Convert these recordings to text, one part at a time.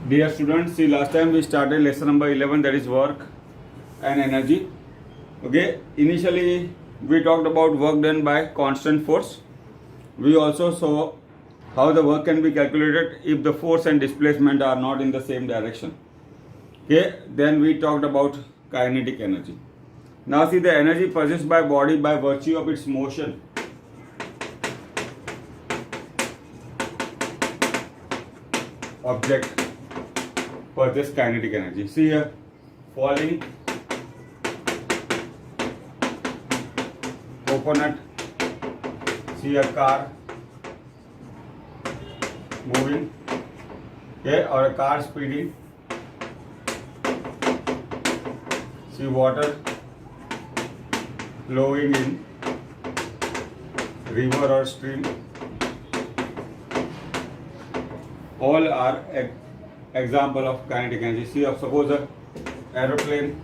Dear students, see last time we started lesson number 11, that is work and energy. Okay, initially we talked about work done by constant force. We also saw how the work can be calculated if the force and displacement are not in the same direction. Okay, then we talked about kinetic energy. Now see the energy possessed by body by virtue of its motion. Object possess kinetic energy. See here, falling, coconut, see a car moving, okay, or a car speeding, see water flowing in river or stream. All are example of kinetic energy. See, suppose a aeroplane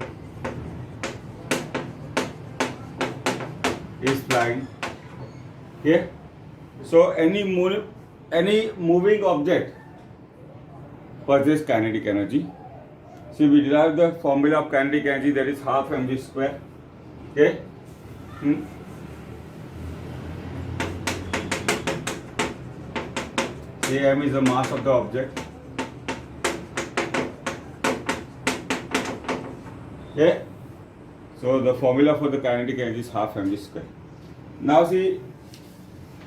is flying. Okay, so any moving object possesses kinetic energy. See, we derive the formula of kinetic energy, that is half mv square. Okay. See, m is the mass of the object. Okay. So the formula for the kinetic energy is half mv square. Now see,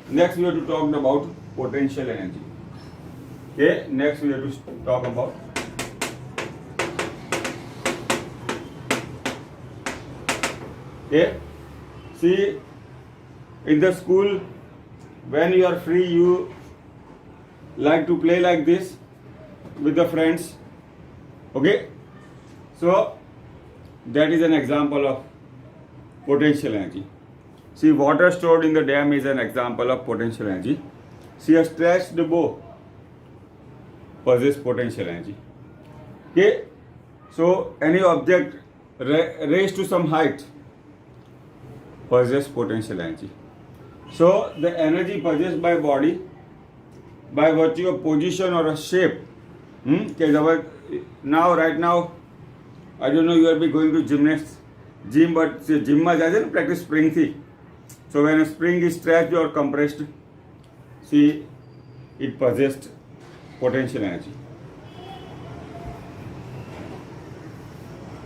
next we have to talk about potential energy. Okay. Next we have to talk about okay. See, in the school, when you are free, you like to play like this with the friends. Okay. So that is an example of potential energy. See, water stored in the dam is an example of potential energy. See, a stretched bow possesses potential energy. Okay. So any object raised to some height possesses potential energy. So the energy possessed by body by virtue of position or a shape. Now, right now, I don't know, you will be going to gym, but gym ma jaise practice spring thi. So when a spring is stretched or compressed, see, it possessed potential energy.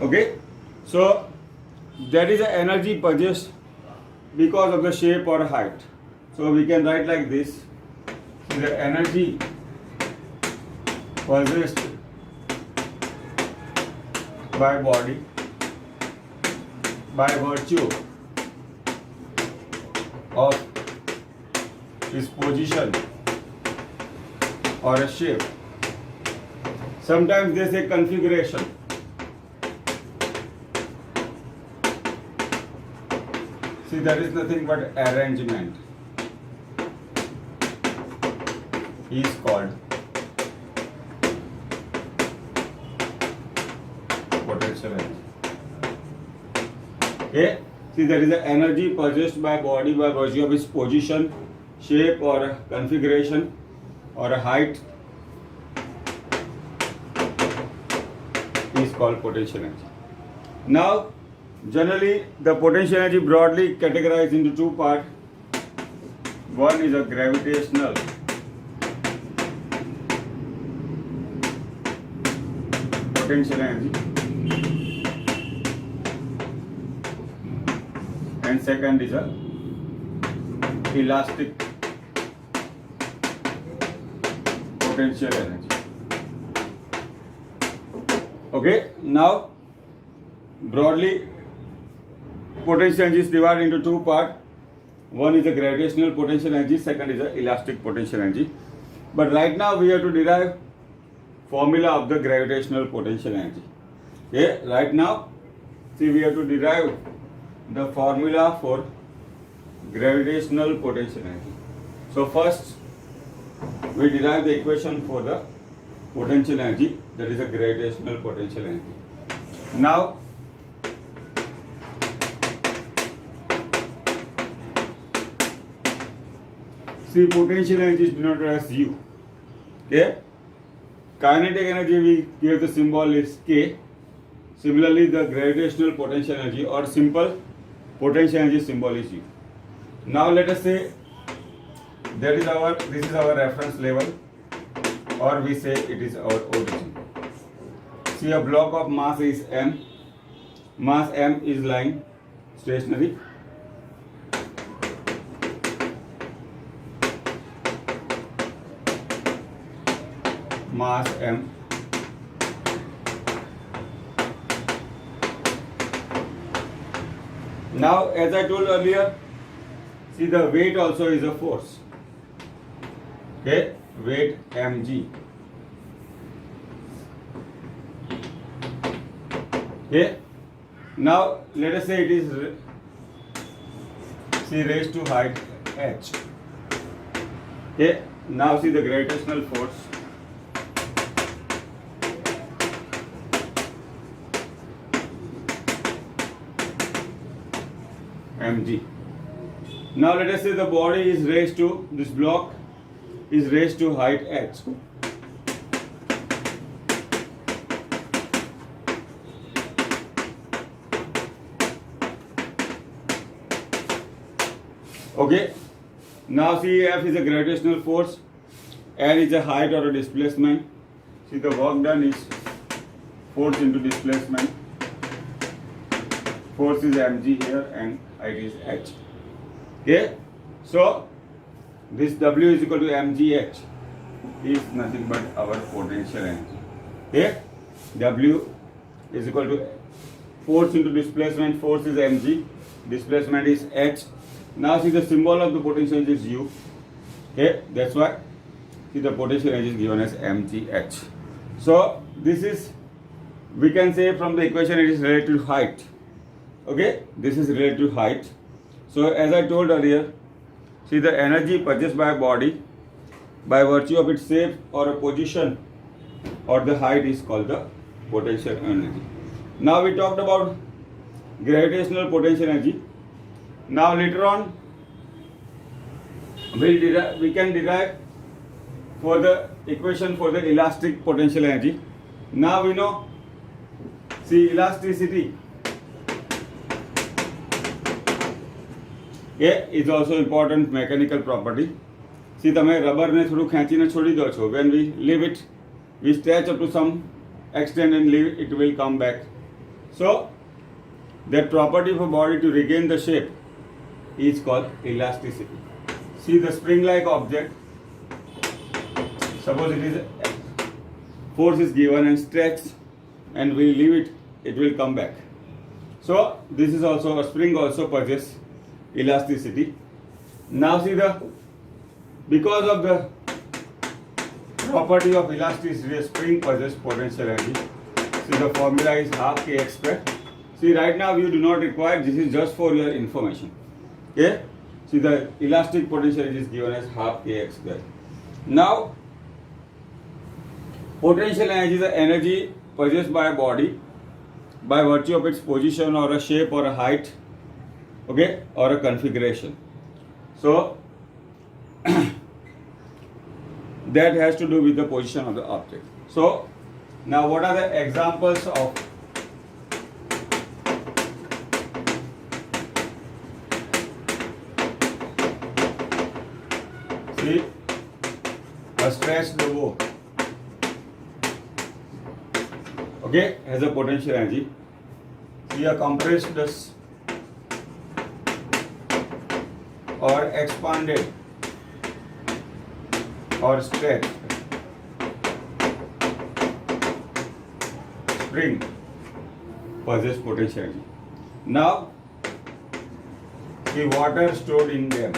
Okay, so that is the energy possessed because of the shape or height. So we can write like this: the energy possessed by body by virtue of its position or a shape. Sometimes they say configuration. See, that is nothing but arrangement is called potential energy. Okay. See, there is the energy possessed by body by virtue of its position, shape or configuration or a height is called potential energy. Now, generally the potential energy broadly categorized into two parts. One is a gravitational potential energy, and second is a elastic potential energy. Okay, now broadly potential energy is divided into two parts. One is the gravitational potential energy, second is the elastic potential energy. But right now we have to derive formula of the gravitational potential energy. Okay, right now, see, we have to derive the formula for gravitational potential energy. So first we derive the equation for the potential energy, that is a gravitational potential energy. Now see, potential energy is denoted as U. Okay, kinetic energy we give the symbol is K. Similarly, the gravitational potential energy or simple potential energy symbol is U. Now let us say this is our reference level, or we say it is our origin. See, a block of mass is M. Mass M is lying stationary. Mass M. Now, as I told earlier, see, the weight also is a force. Okay, weight mg. Okay, now let us say it is raised to height h. Okay, now see the gravitational force. mg. Now let us say the body is raised to, this block is raised to height h. Okay, now see, F is a gravitational force, L is a height or a displacement. See, the work done is force into displacement. Force is mg here and height is h. Okay, so this W is equal to mgh is nothing but our potential energy. Okay, W is equal to force into displacement. Force is mg, displacement is h. Now see, the symbol of the potential energy is U. Okay, that's why see the potential energy is given as mgh. So this is, we can say from the equation, it is related to height. Okay, this is related to height. So as I told earlier, see, the energy possessed by a body by virtue of its shape or a position or the height is called the potential energy. Now we talked about gravitational potential energy. Now later on we can derive for the equation for the elastic potential energy. Now we know, see, elasticity is also important mechanical property. See, તમે રબરને થોડું ખેંચીને છોડી દો છો. When we leave it, we stretch up to some extent and leave it, will come back. So that property of a body to regain the shape is called elasticity. See, the spring-like object, suppose it is force is given and stretched and we leave it, it will come back. So this is also a spring also possesses elasticity. Now see, because of the property of elasticity, a spring possesses potential energy. See, the formula is half kx square. See, right now you do not require, this is just for your information. Okay, see, the elastic potential energy is given as half kx square. Now potential energy is the energy possessed by a body by virtue of its position or a shape or a height, okay, or a configuration. So that has to do with the position of the object. So now what are the examples of see, a stretched bow, okay, has a potential energy. See, a compressed or expanded or stretched spring possess potential energy. Now the water stored in them.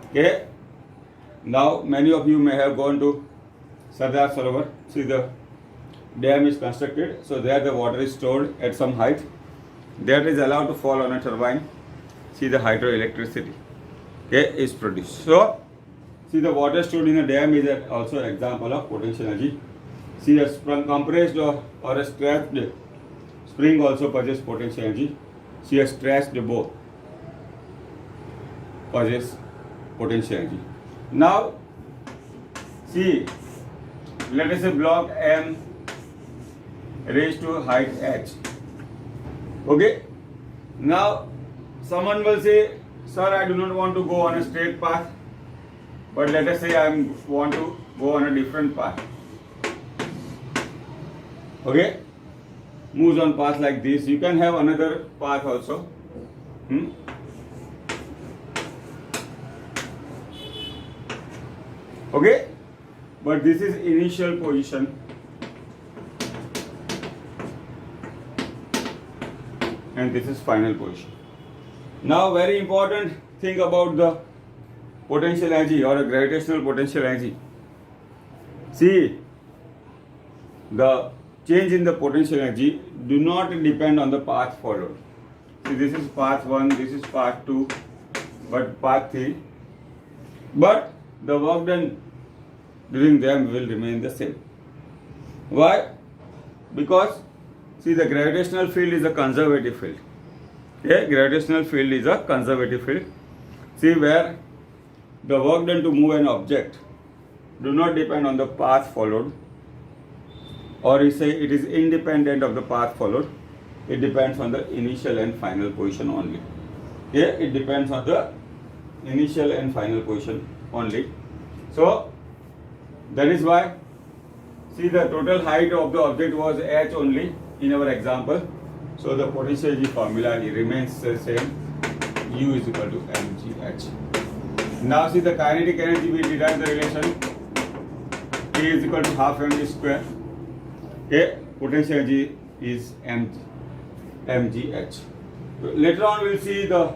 Okay, now many of you may have gone to Sardar Sarovar. See, the dam is constructed, so there the water is stored at some height. That is allowed to fall on a turbine. See, the hydroelectricity, okay, is produced. So see, the water stored in a dam is also an example of potential energy. See, a compressed or a stretched spring also possesses potential energy. See, a stretched bow possesses potential energy. Now See, let us say block M raised to height h. Okay. Now, someone will say, sir, I do not want to go on a straight path, but let us say I want to go on a different path. Okay. Moves on path like this. You can have another path also. Okay. But this is initial position. And this is final position. Now, very important thing about the potential energy or a gravitational potential energy. See, the change in the potential energy do not depend on the path followed. See, this is path 1, this is path 2, but path 3. But the work done during them will remain the same. Why? Because see, the gravitational field is a conservative field. Okay? Gravitational field is a conservative field. See, where the work done to move an object do not depend on the path followed, or we say it is independent of the path followed. It depends on the initial and final position only. Okay? It depends on the initial and final position only. So, that is why, see, the total height of the object was h only in our example. So the potential energy formula remains the same. U is equal to mgh. Now see the kinetic energy, we derive the relation K is equal to half mv square. Okay, potential energy is mgh. Later on we will see the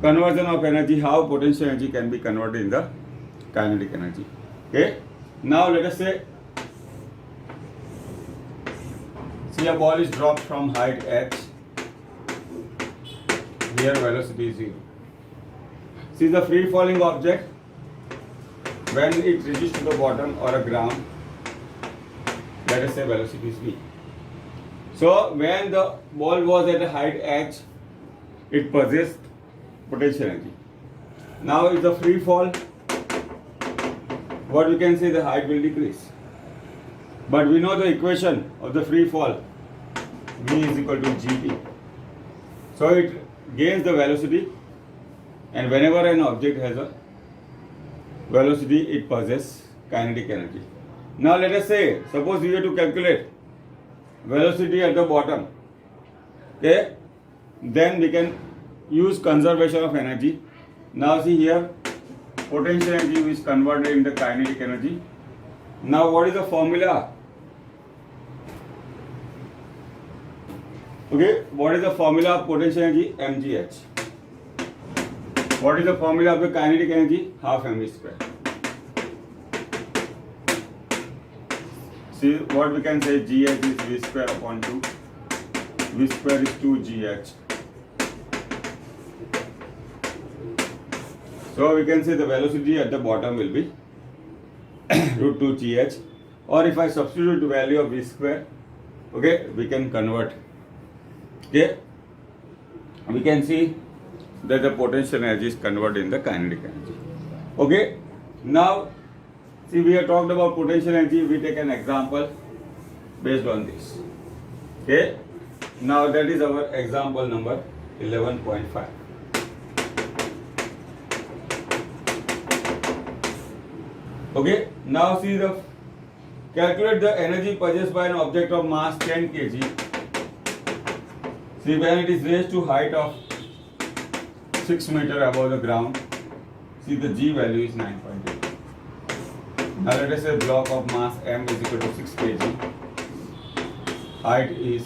conversion of energy, how potential energy can be converted in the kinetic energy. Okay, now let us say, see, a ball is dropped from height h. Here velocity is 0. See, the free falling object, when it reaches to the bottom or a ground, let us say velocity is v. So when the ball was at a height h, it possessed potential energy. Now if the free fall, what we can say, the height will decrease. But we know the equation of the free fall, v is equal to gt. So it gains the velocity, and whenever an object has a velocity, it possesses kinetic energy. Now let us say, suppose we have to calculate velocity at the bottom. Okay, then we can use conservation of energy. Now see here, potential energy is converted into kinetic energy. Now what is the formula? Okay, what is the formula of potential energy? mgh. What is the formula of the kinetic energy? Half mv square. See, what we can say, gh is v square upon 2. V square is 2gh. So we can say the velocity at the bottom will be root 2 gh. Or if I substitute the value of v square, okay, we can convert. Okay, we can see that the potential energy is converted in the kinetic energy. Okay, now see, we have talked about potential energy. We take an example based on this. Okay, now that is our example number 11.5. Okay, now see, the calculate the energy possessed by an object of mass 10 kg. See, when it is raised to height of 6 meters above the ground, see, the g value is 9.8. Now let us say block of mass m is equal to 6 kg. Height is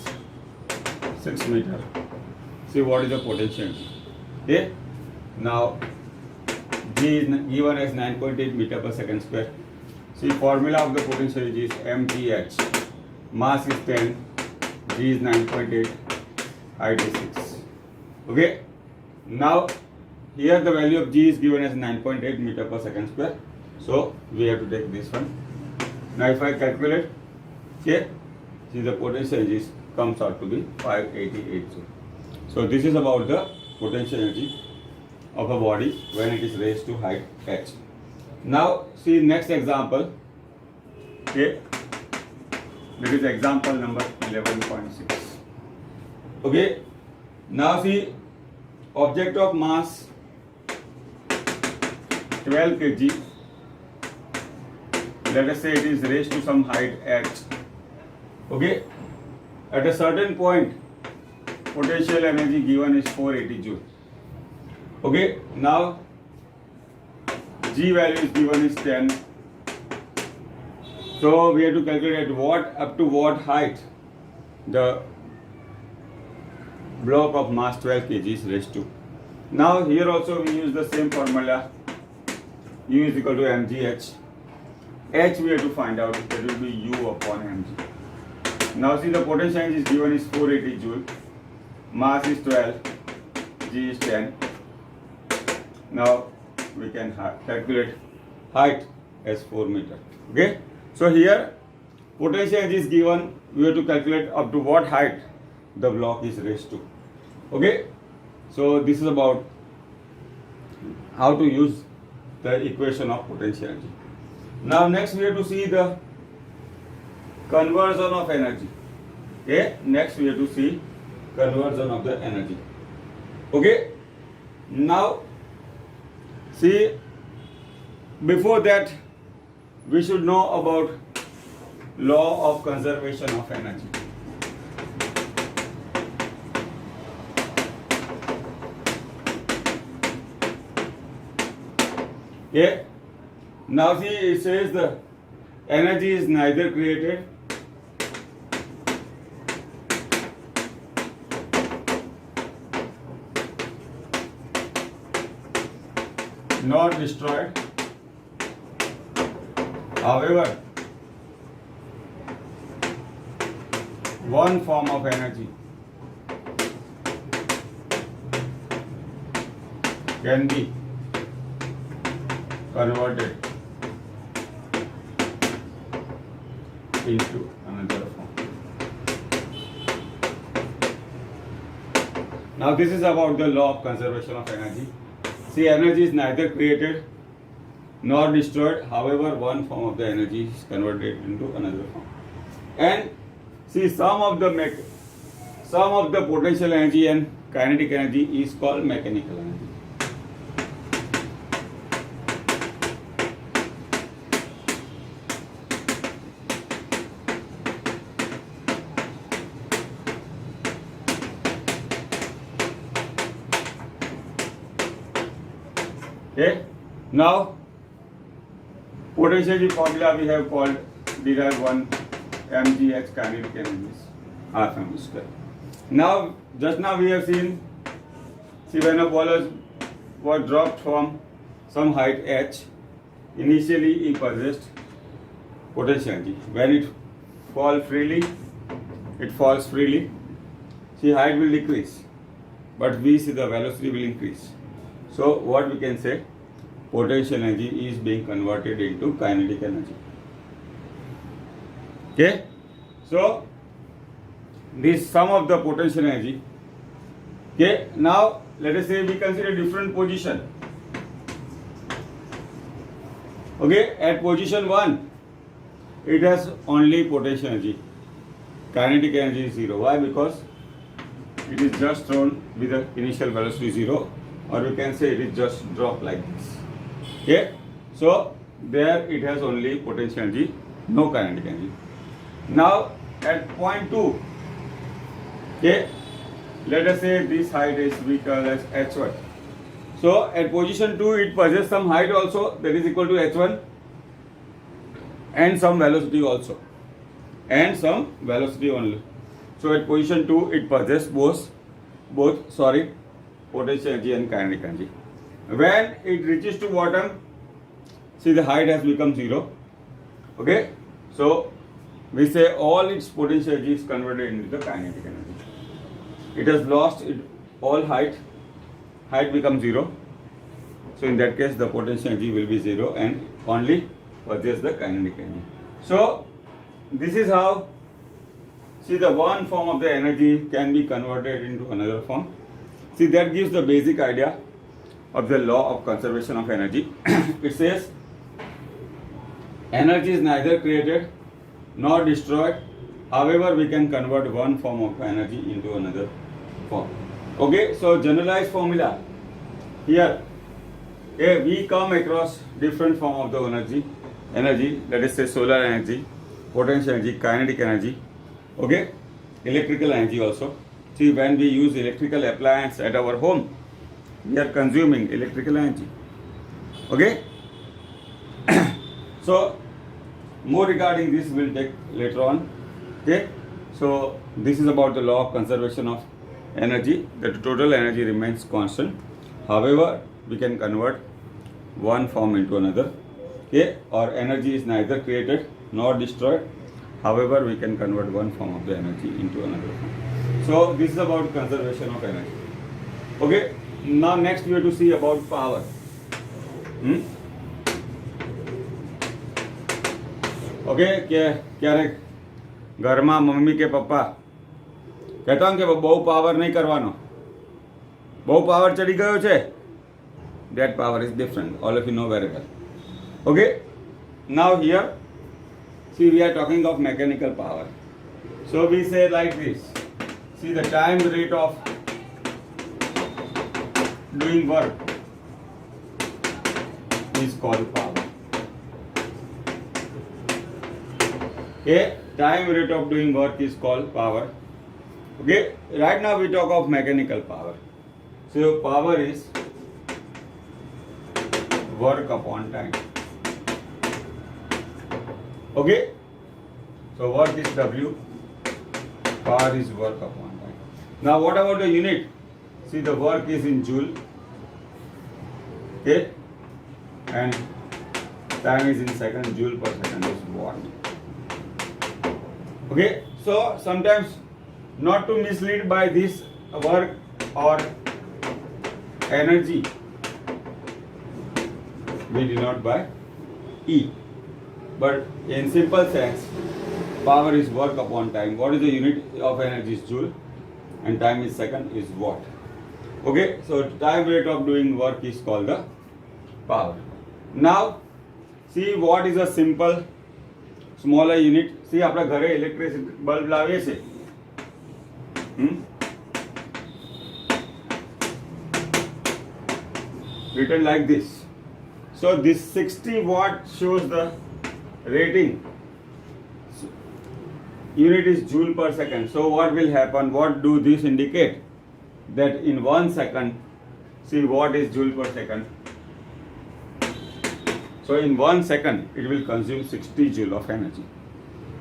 6 meters. See, what is the potential energy? Okay, now g is given as 9.8 meter per second square. See, formula of the potential energy is mgh. Mass is 10, g is 9.8, height is 6. Okay, now here the value of g is given as 9.8 meter per second square. So we have to take this one. Now if I calculate, okay, see, the potential energy comes out to be 588 joule. So this is about the potential energy of a body when it is raised to height h. Now see next example. Okay, this is example number 11.6. Okay, now see object of mass 12 kg. Let us say it is raised to some height h. Okay, at a certain point potential energy given is 480 joule. Okay, now G value is given is 10. So we have to calculate at what up to what height the block of mass 12 kg is raised to. Now here also we use the same formula. U is equal to mgh. H we have to find out, that will be U upon mg. Now see the potential energy is given is 480 joule. Mass is 12. G is 10. Now we can calculate height as 4 meter. Okay. So here potential energy is given. We have to calculate up to what height the block is raised to. Okay. So this is about how to use the equation of potential energy. Now next we have to see the conversion of energy. Okay. Next we have to see conversion of the energy. Okay. Now see, before that we should know about law of conservation of energy. Okay. Now see, it says the energy is neither created nor destroyed. However, one form of energy can be converted into another form. Now this is about the law of conservation of energy. See, energy is neither created nor destroyed. However, one form of the energy is converted into another form. And see, some of the potential energy and kinetic energy is called mechanical energy. Okay. Now, potential energy formula we have called derived one mgh kinetic energy is half m square. Now, just now we have seen, see, when a ball was dropped from some height h, initially it possessed potential energy. When it falls freely, see, height will decrease, but v, see, the velocity will increase. So what we can say, potential energy is being converted into kinetic energy. Okay. So this sum of the potential energy. Okay. Now let us say we consider different position. Okay. At position 1, it has only potential energy. Kinetic energy is 0. Why? Because it is just thrown with the initial velocity 0. Or we can say it is just drop like this. Okay, so there it has only potential energy, no kinetic energy. Now at point 2, okay, let us say this height is we call as h1. So at position 2 it possesses some height also, that is equal to h1, and some velocity also, and some velocity only. So at position 2 it possesses both potential energy and kinetic energy. When it reaches to bottom, see, the height has become 0. Okay, so we say all its potential energy is converted into the kinetic energy. It has lost all height becomes 0. So in that case the potential energy will be 0 and only possess the kinetic energy. So this is how, see, the one form of the energy can be converted into another form. See, that gives the basic idea of the law of conservation of energy. It says Energy is neither created nor destroyed. However, we can convert one form of energy into another form. Okay, so generalized formula. Here, we come across different form of the energy, let us say solar energy, potential energy, kinetic energy, okay, electrical energy also. See, when we use electrical appliance at our home, we are consuming electrical energy, okay. So, more regarding this we'll take later on, okay. So, this is about the law of conservation of energy, that the total energy remains constant. However, we can convert one form into another, okay, or energy is neither created nor destroyed. However, we can convert one form of the energy into another form. So this is about conservation of energy. Okay, now next we have to see about power. Okay કે ક્યારેક ઘરમાં mummy કે પપ્પા કહેતા હોય કે બહુ power નહીં કરવાનો, બહુ પાવર ચડી ગયો છે. That power is different. All of you know very well. Okay, now here, see, we are talking of mechanical power. So we say like this. See, the time rate of doing work is called power. Okay, time rate of doing work is called power. Okay, right now we talk of mechanical power. So power is work upon time. Okay, so work is W, power is work upon time. Now what about the unit? See, the work is in joule, okay, and time is in second. Joule per second is watt. Okay, so sometimes, not to mislead by this work or energy, we denote by E. But in simple sense, power is work upon time. What is the unit of energy is joule, and time is second is watt. Okay, so time rate of doing work is called the power. Now, see what is a simple smaller unit. See, આપણા ઘરે electricity bulb લાવીએ છે, written like this. So this 60 watt shows the rating. Unit is joule per second. So what will happen? What do this indicate? That in 1 second, see what is joule per second. So in 1 second, it will consume 60 joule of energy.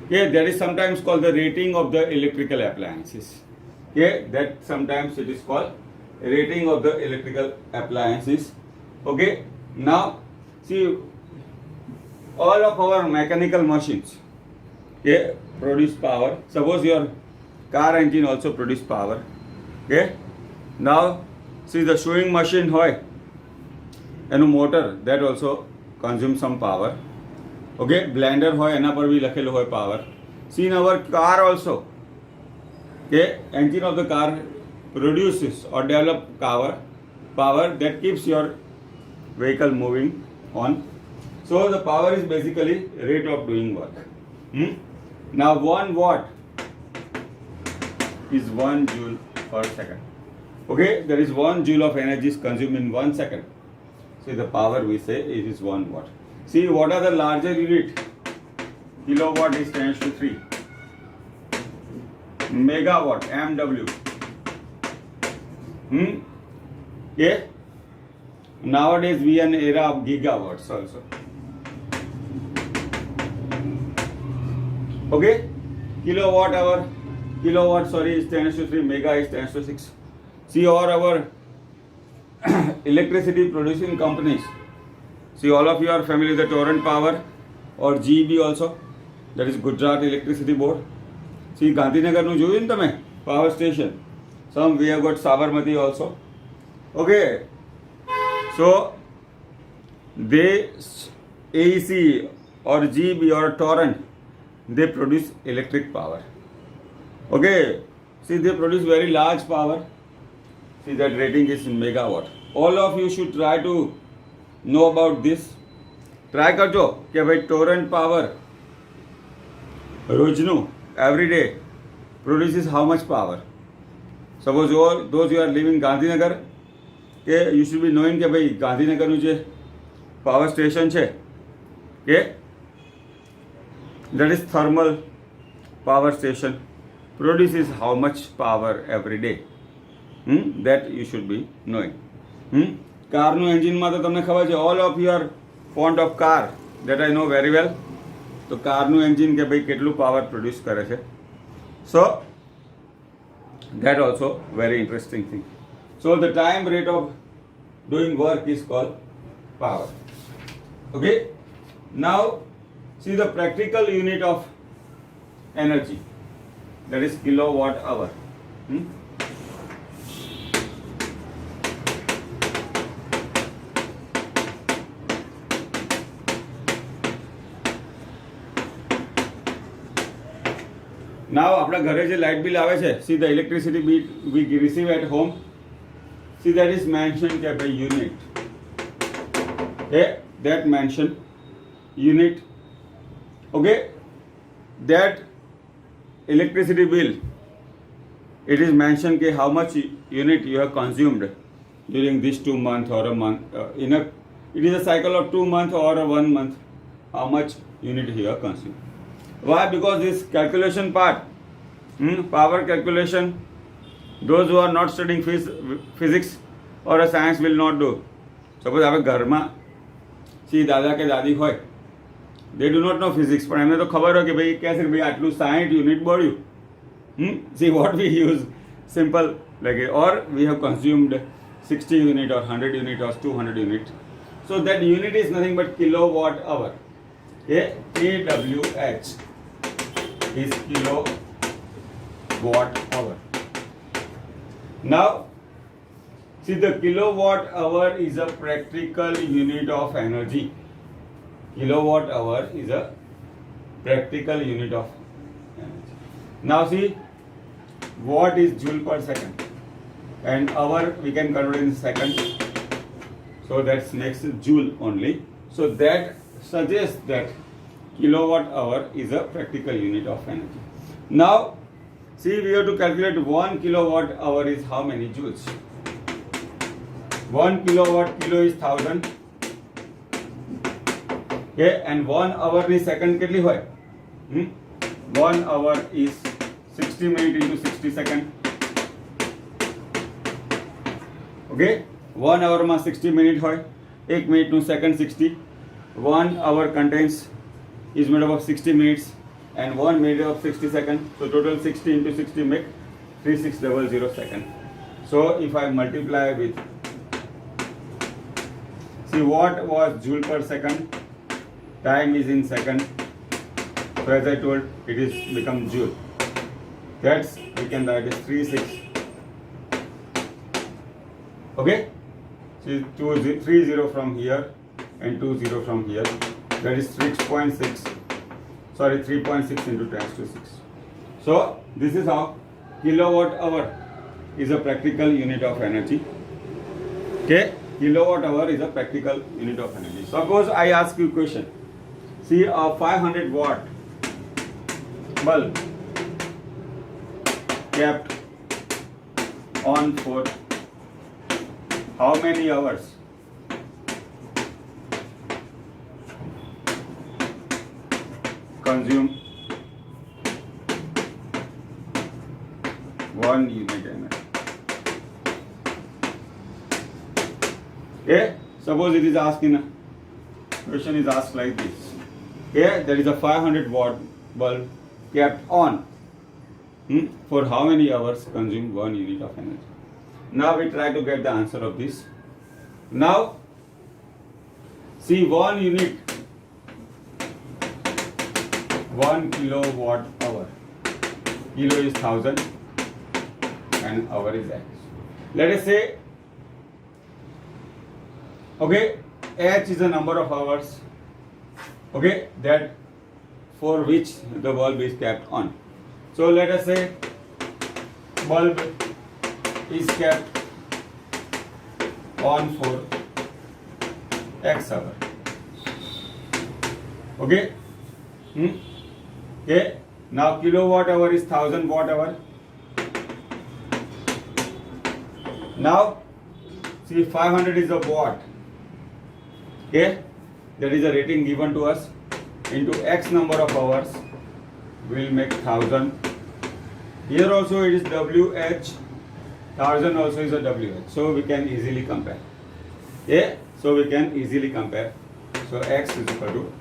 Okay, that is sometimes called the rating of the electrical appliances. Okay, that sometimes it is called rating of the electrical appliances. Okay, now see, all of our mechanical machines, okay, produce power. Suppose your car engine also produce power. Okay, now see the sewing machine hoy, એનું motor, that also consumes some power. Okay, blender હોય એના પર બી લખેલું હોય power. See, in our car also, okay, engine of the car produces or develop power that keeps your vehicle moving on. So the power is basically rate of doing work. Now 1 watt is 1 joule per second. Okay, there is 1 joule of energy is consumed in 1 second. See, the power we say it is 1 watt. See, what are the larger unit? Kilowatt is 10⁻³ megawatt, MW. Okay, nowadays we are in era of gigawatts also. Okay, kilowatt is 10⁻³ mega is 10⁻⁶. See, all our electricity producing companies, see, all of you are familiar with the Torrent Power or GEB also, that is Gujarat Electricity Board. See, ગાંધીનગરનું જોયું ને તમે power station. Some we have got Sabarmati also. Okay, so they AEC or GEB or Torrent, they produce electric power. Okay, see, they produce very large power. See, that rating is in megawatt. All of you should try to know about this. Try કરજો કે ભાઈ Torrent Power રોજનું every day produces how much power. Suppose those you are living Gandhinagar, કે you should be knowing કે ભાઈ ગાંધીનગરનું જે power station છે કે that is thermal power station produces how much power every day. That you should be knowing. કારનું એન્જિનમાં તો તમને ખબર છે, all of you are found of car, that I know very well. તો કારનું એન્જિન કે ભાઈ કેટલું પાવર પ્રોડ્યુસ કરે છે. સો that also very interesting thing. So the time rate of doing work is called power. Okay, now see the practical unit of energy, that is kilowatt hour. Now આપણા ઘરે જે light bill આવે છે, see the electricity bill we receive at home, see that is mentioned કે ભાઈ unit. Okay, that mention unit. Okay, that electricity bill, it is mentioned ke how much unit you have consumed during this 2 month or a month. It is a cycle of 2 months or a 1 month. How much unit you have consumed? Why? Because this calculation part, power calculation, those who are not studying physics or a science will not do. Suppose આપણે ઘરમાં C દાદા કે દાદી હોય, they do not know physics, પણ એમને તો ખબર હોય કે ભાઈ કહેશે કે ભાઈ આટલું 60 unit બળ્યું. See what we use, simple like, or we have consumed 60 unit or 100 unit or 200 unit. So that unit is nothing but kilowatt hour. Okay, kWh is kilowatt hour. Now see, the kilowatt hour is a practical unit of energy. Kilowatt hour is a practical unit of energy. Now see, watt is joule per second and hour we can convert in second, so that's next joule only. So that suggests that kilowatt hour is a practical unit of energy. Now see, we have to calculate 1 kilowatt hour is how many joules. 1 kilowatt, kilo is 1000. Okay, and 1 hour ની second કેટલી હોય? 1 hour is 60 minutes into 60 second. Okay, 1 hour માં 60 minute હોય, 1 minute નું second 60. 1 hour contains is made up of 60 minutes and 1 minute of 60 seconds. So total 60 into 60 make 3600 second. So if I multiply with, see what was joule per second, time is in second. So as I told, it is become joule. That's, we can write as 36. Okay, see 30 from here and 20 from here, that is 3.6 into 10 to 6. So this is how kilowatt hour is a practical unit of energy. Okay, kilowatt hour is a practical unit of energy. Suppose I ask you a question. See, a 500 watt bulb kept on for how many hours? Consume 1 unit energy. Okay, suppose it is asking, question is asked like this. Okay, there is a 500 watt bulb kept on for how many hours consume 1 unit of energy. Now we try to get the answer of this. Now see, 1 unit, 1 kilowatt hour, kilo is 1000 and hour is x. Let us say, okay, h is the number of hours, okay, that for which the bulb is kept on. So let us say bulb is kept on for x hour. Okay. Okay. Now kilowatt hour is 1000 watt hour. Now see 500 is a watt. Okay. That is a rating given to us into X number of hours. We'll make 1000. Here also it is WH. 1000 also is a WH. So we can easily compare. Okay. So we can easily compare. So X is equal to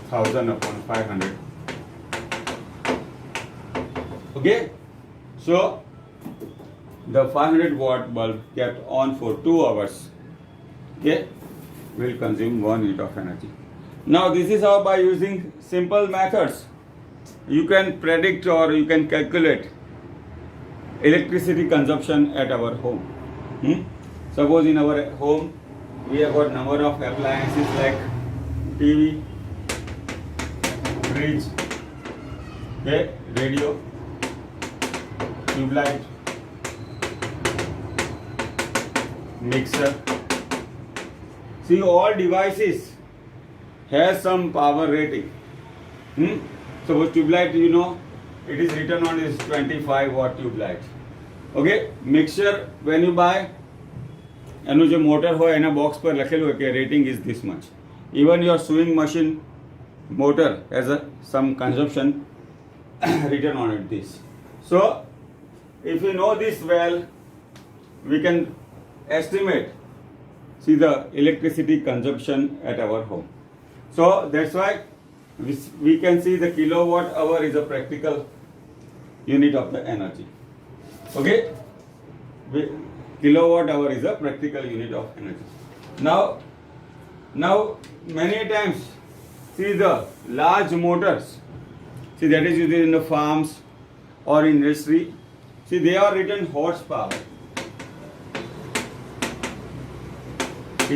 1000 upon 500. Okay. So the 500 watt bulb kept on for 2 hours. Okay. Will consume 1 unit of energy. Now this is how, by using simple methods, you can predict or you can calculate electricity consumption at our home. Suppose in our home we have got number of appliances like TV, fridge, okay, radio, tube light, mixer. See, all devices has some power rating. Suppose tube light, you know, it is written on this 25 watt tube light. Okay, mixer, when you buy, એનું જે motor હોય એના box પર લખેલું હોય કે rating is this much. Even your sewing machine motor has some consumption written on it this. So if we know this well, we can estimate, see the electricity consumption at our home. So that's why we can see the kilowatt hour is a practical unit of the energy. Okay, kilowatt hour is a practical unit of energy. Now many times, see the large motors, see that is used in the farms or in industry. See, they are written horsepower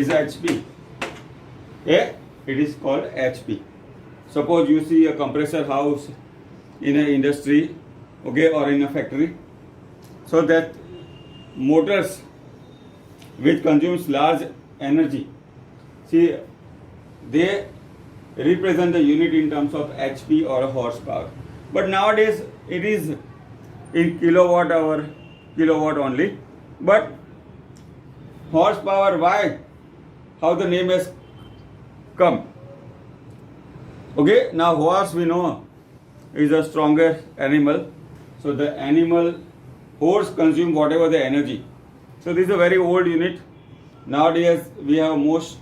is HP. Yeah, it is called HP. Suppose you see a compressor house in an industry, okay, or in a factory. So that motors which consumes large energy, see, they represent the unit in terms of HP or horsepower. But nowadays it is in kilowatt hour, kilowatt only. But horsepower, why? How the name has come? Okay, now horse we know is a stronger animal. So the animal, horse consume whatever the energy. So this is a very old unit. Nowadays we have most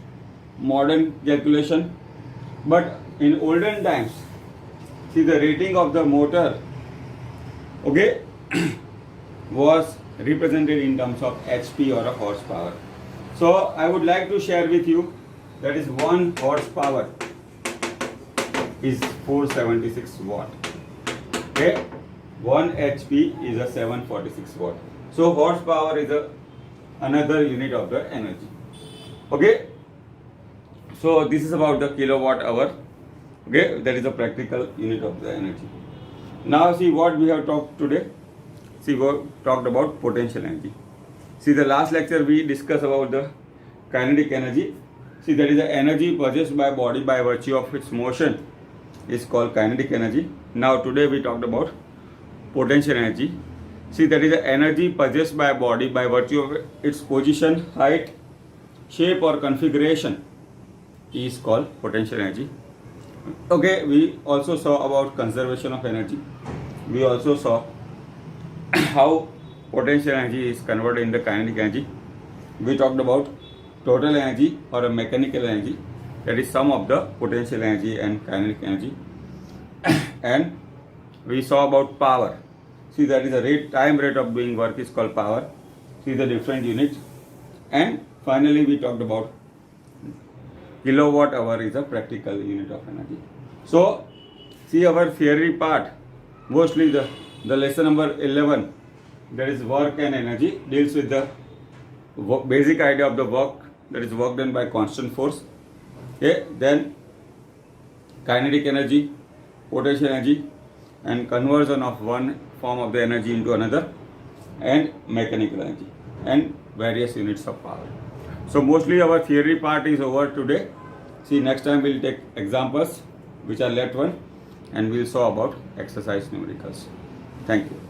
modern calculation. But in olden times, see the rating of the motor, okay, was represented in terms of HP or a horsepower. So I would like to share with you that is 1 horsepower is 476 watt. Okay, 1 HP is a 746 watt. So horsepower is another unit of the energy. Okay. So this is about the kilowatt hour. Okay, that is a practical unit of the energy. Now see what we have talked today. See, we talked about potential energy. See, the last lecture we discussed about the kinetic energy. See, that is the energy possessed by body by virtue of its motion is called kinetic energy. Now today we talked about potential energy. See, that is the energy possessed by body by virtue of its position, height, shape or configuration is called potential energy. Okay, we also saw about conservation of energy. We also saw how potential energy is converted into kinetic energy. We talked about total energy or a mechanical energy, that is sum of the potential energy and kinetic energy. And we saw about power. See, that is the time rate of doing work is called power. See the different units. And finally we talked about kilowatt hour is a practical unit of energy. So see our theory part, mostly the lesson number 11, that is work and energy, deals with the basic idea of the work, that is work done by constant force. Okay, then kinetic energy, potential energy, and conversion of one form of the energy into another, and mechanical energy, and various units of power. So mostly our theory part is over today. See, next time we'll take examples which are left one and we'll solve about exercise numericals. Thank you.